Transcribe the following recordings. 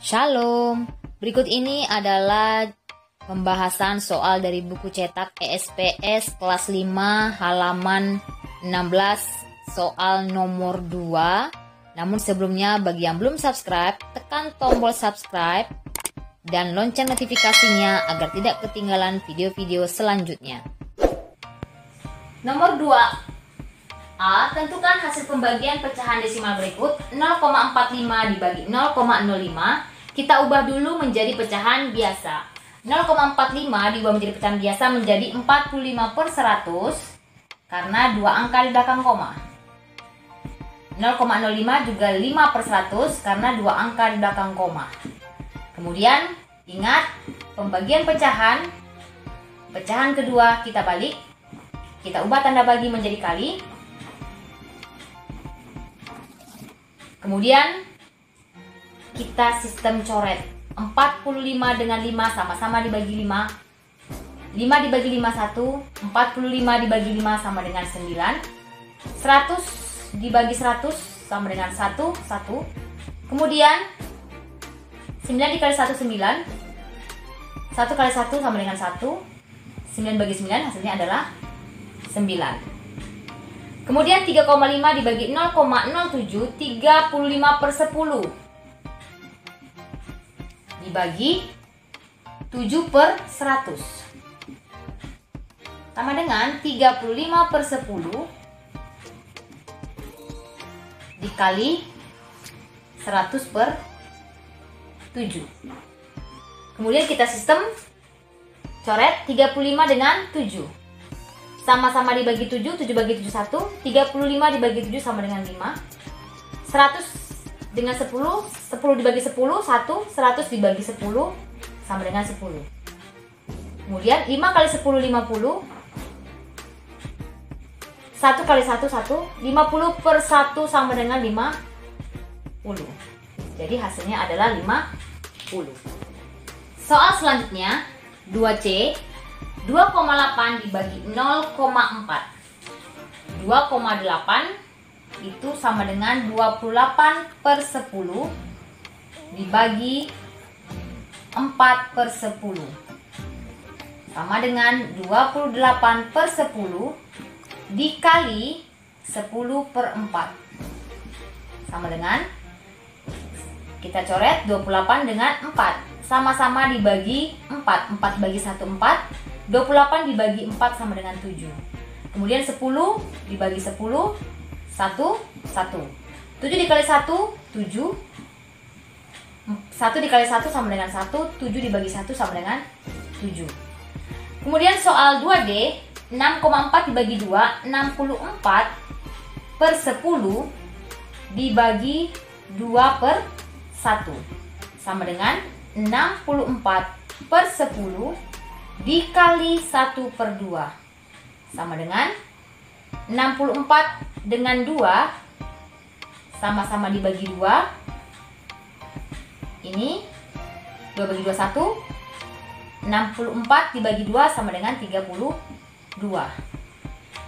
Shalom, berikut ini adalah pembahasan soal dari buku cetak ESPS kelas 5 halaman 16 soal nomor 2. Namun sebelumnya bagi yang belum subscribe, tekan tombol subscribe dan lonceng notifikasinya agar tidak ketinggalan video-video selanjutnya. Nomor 2. A. Tentukan hasil pembagian pecahan desimal berikut. 0,45 dibagi 0,05. Kita ubah dulu menjadi pecahan biasa. 0,45 diubah menjadi pecahan biasa menjadi 45/100 karena dua angka di belakang koma. 0,05 juga 5/100 karena dua angka di belakang koma. Kemudian ingat pembagian pecahan kedua kita balik. Kita ubah tanda bagi menjadi kali. Kemudian kita sistem coret. 45 dengan 5 sama-sama dibagi 5. 5 dibagi 5 1. 45 dibagi 5 sama dengan 9. 100 dibagi 100 sama dengan 1 1. Kemudian 9 dikali 1 9. 1 kali 1 sama dengan 1. 9 bagi 9 hasilnya adalah 9. Kemudian 3,5 dibagi 0,07, 35/10 dibagi 7/100 sama dengan 35/10 dikali 100/7. Kemudian kita sistem coret 35 dengan 7. Sama-sama dibagi 7, 7 bagi 7 1, 35 dibagi 7 sama dengan 5. 100 dengan 10, 10 dibagi 10, 1, 100 dibagi 10 sama dengan 10. Kemudian 5 kali 10, 50. 1 kali 1, 1. 50/1 sama dengan 50. Jadi hasilnya adalah 50. Soal selanjutnya, 2C. 2,8 dibagi 0,4. 2,8 itu sama dengan 28/10 dibagi 4/10 sama dengan 28/10 dikali 10/4 sama dengan, kita coret 28 dengan 4 sama-sama dibagi 4. 4 dibagi 1 4. 28 dibagi 4 sama dengan 7. Kemudian 10 dibagi 10, 1, 1. 7 dikali 1, 7. 1 dikali 1 sama dengan 1. 7 dibagi 1 sama dengan 7. Kemudian soal 2D, 6,4 dibagi 2, 64/10 dibagi 2/1 sama dengan 64/10 dikali 1/2 sama dengan 64 dengan 2 sama-sama dibagi 2. Ini 2 bagi 2 1. 64 dibagi 2 sama dengan 32.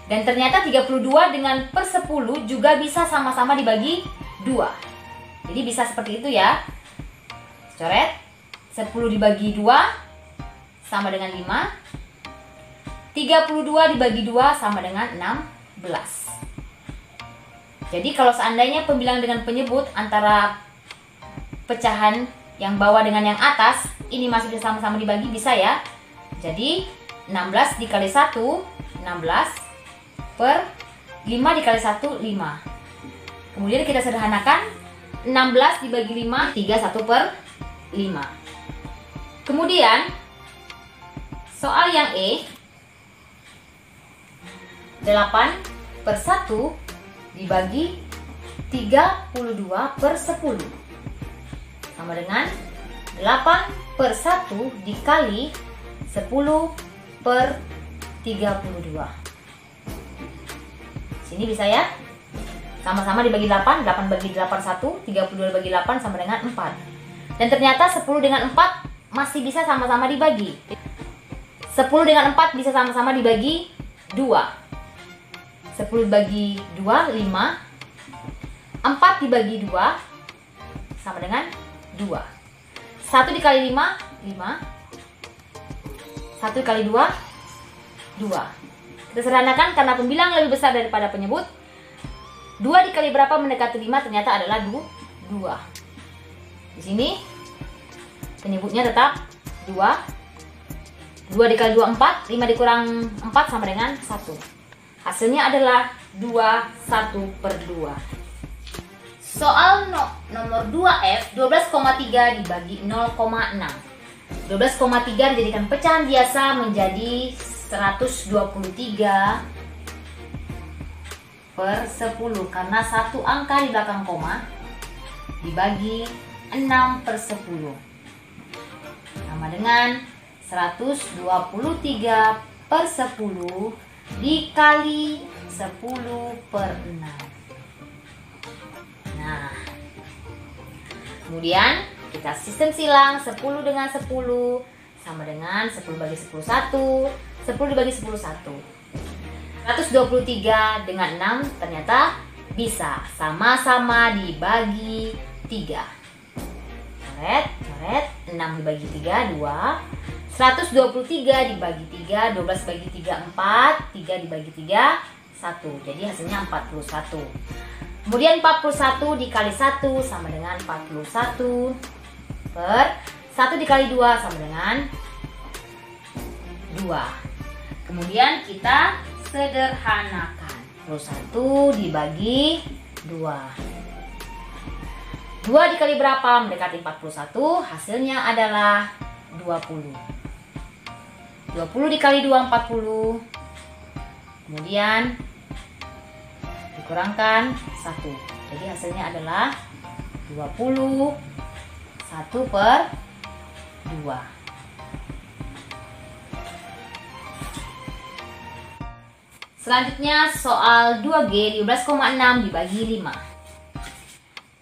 Dan ternyata 32 dengan per 10 juga bisa sama-sama dibagi 2. Jadi bisa seperti itu ya. Coret 10 dibagi 2 sama dengan 5. 32 dibagi 2 sama dengan 16. Jadi kalau seandainya pembilangan dengan penyebut antara pecahan yang bawah dengan yang atas, ini masih bisa sama-sama dibagi, bisa ya. Jadi 16 dikali 1, 16 per 5 dikali 1, 5. Kemudian kita sederhanakan, 16 dibagi 5, 31/5. Kemudian soal yang E, 8/1 dibagi 32/10 sama dengan 8/1 dikali 10/32. Sini bisa ya. Sama-sama dibagi 8, 8 bagi 8 1, 32 bagi 8 sama dengan 4. Dan ternyata 10 dengan 4 masih bisa sama-sama dibagi. 10 dengan 4 bisa sama-sama dibagi 2. 10 dibagi 2, 5. 4 dibagi 2 sama dengan 2. 1 dikali 5, 5. 1 dikali 2, 2. Kita sederhanakan karena pembilang lebih besar daripada penyebut. 2 dikali berapa mendekati 5 ternyata adalah 2. Di sini penyebutnya tetap 2. 2 dikali 2, 4. 5 dikurang 4 sama dengan 1. Hasilnya adalah 21/2. Soal nomor 2F, 12,3 dibagi 0,6. 12,3 dijadikan pecahan biasa menjadi 123/10 karena satu angka di belakang koma dibagi 6/10 sama dengan 123/10 dikali 10/6. Nah, kemudian kita sistem silang 10 dengan 10 sama dengan 10 bagi 10 1, 10 dibagi 10 1. 123 dengan 6 ternyata bisa sama-sama dibagi 3. Coret, 6 dibagi 3, 2. 123 dibagi 3, 12 bagi 3, 4. 3 dibagi 3, 1. Jadi hasilnya 41. Kemudian 41 dikali 1 sama dengan 41 per 1 dikali 2 sama dengan 2. Kemudian kita sederhanakan. 41 dibagi 2. 2 dikali berapa mendekati 41? Hasilnya adalah 20. 20 dikali 2, 40. Kemudian dikurangkan 1. Jadi hasilnya adalah 20. 1/2. Selanjutnya soal 2G 12,6 dibagi 5.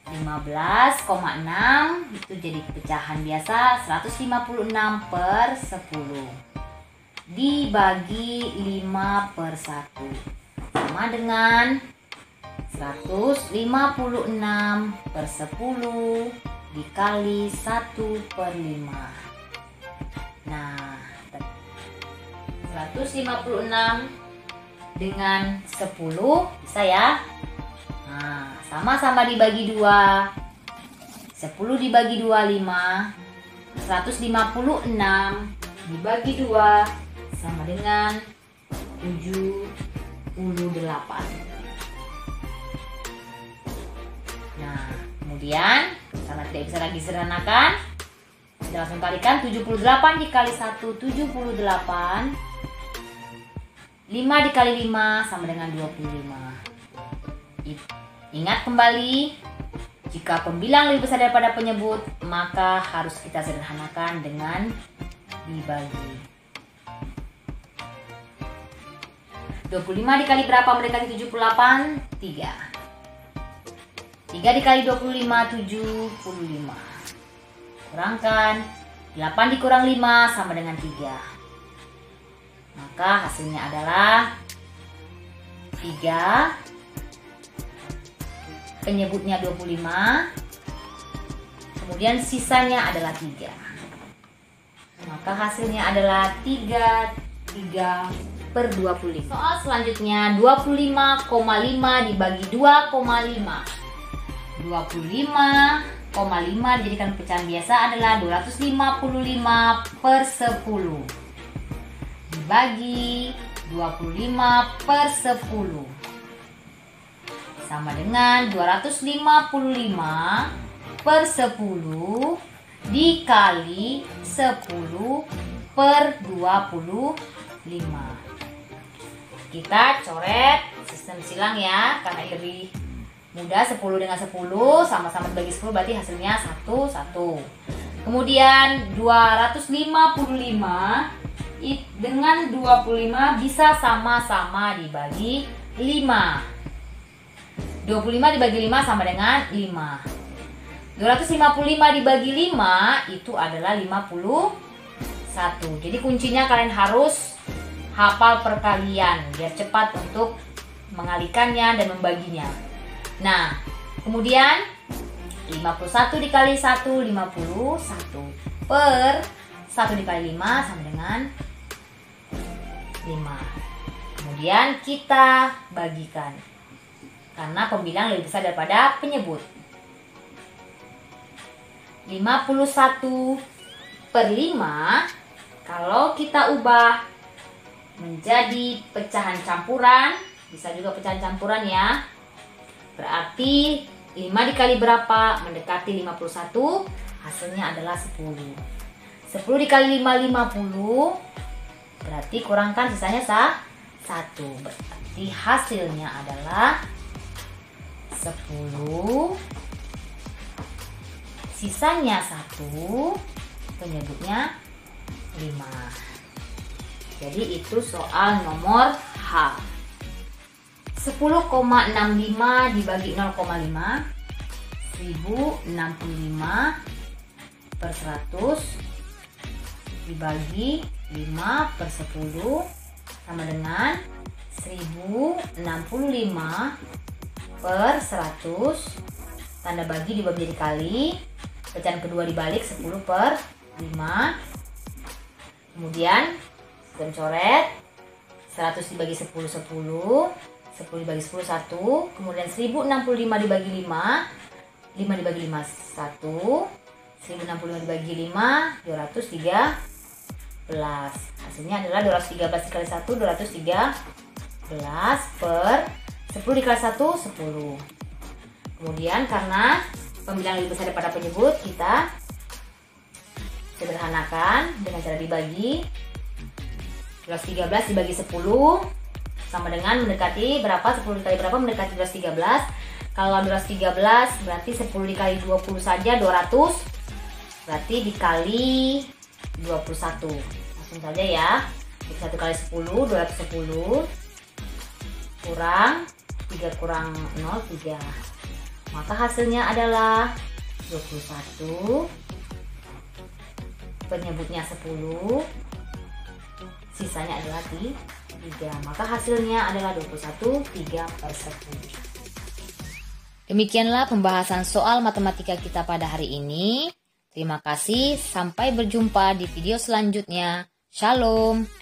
15,6 itu jadi pecahan biasa 156/10 dibagi 5/1 sama dengan 156/10 dikali 1/5. Nah, 156 dengan 10 bisa ya. Nah, sama-sama dibagi 2. 10 dibagi 2, 5. 156 dibagi 2 sama dengan 78. Nah, kemudian karena tidak bisa lagi sederhanakan, kita langsung kalikan 78 dikali 1, 78. 5 dikali 5 sama dengan 25. Ingat kembali, jika pembilang lebih besar daripada penyebut, maka harus kita sederhanakan dengan dibagi. 25 dikali berapa mendekati 78? 3. 3 dikali 25, 75. Kurangkan 8 dikurang 5 sama dengan 3. Maka hasilnya adalah 3. Penyebutnya 25. Kemudian sisanya adalah 3. Maka hasilnya adalah 3/25. Soal selanjutnya 25,5 dibagi 2,5. 25,5 dijadikan pecahan biasa adalah 255/10 dibagi 25/10 sama dengan 255/10 dikali 10/25. Kita coret sistem silang ya, karena lebih mudah. 10 dengan 10 sama-sama dibagi 10 berarti hasilnya 1, 1. Kemudian 255 dengan 25 bisa sama-sama dibagi 5. 25 dibagi 5 sama dengan 5. 255 dibagi 5 itu adalah 51. Jadi kuncinya kalian harus hafal perkalian biar cepat untuk mengalikannya dan membaginya. Nah, kemudian 51 dikali 1, 51. Per 1 dikali 5 sama dengan 5. Kemudian kita bagikan. Karena pembilang lebih besar daripada penyebut. 51 per 5 kalau kita ubah menjadi pecahan campuran, bisa juga pecahan campuran ya. Berarti 5 dikali berapa? Mendekati 51, hasilnya adalah 10. 10 dikali 5, 50. Berarti kurangkan sisanya 1. Berarti hasilnya adalah 10. Sisanya 1. Penyebutnya 5. Jadi itu soal nomor H. 10,65 dibagi 0,5, 1065 per 100 dibagi 5 per 10 sama dengan 1065 per 100. Tanda bagi diubah menjadi kali. Pecahan kedua dibalik 10 per 5. Kemudian kita coret 100 dibagi 10, 10. 10 dibagi 10, 1. Kemudian 1065 dibagi 5. 5 dibagi 5, 1. 1065 dibagi 5, 213. Hasilnya adalah 213 dikali 1, 213 per 10 dikali 1, 10. Kemudian karena pembilang lebih besar daripada penyebut, kita sederhanakan dengan cara dibagi. 213 dibagi 10 sama dengan mendekati berapa? 10 dikali berapa? Mendekati 213. Kalau 213 berarti 10 dikali 20 saja 200. Berarti dikali 21. Langsung saja ya. 1 kali 10, 210. Kurang 3 kurang 0, 3. Maka hasilnya adalah 21. Penyebutnya 10. Sisanya adalah 3. Maka hasilnya adalah 21, 3 per 10. Demikianlah pembahasan soal matematika kita pada hari ini. Terima kasih, sampai berjumpa di video selanjutnya. Shalom.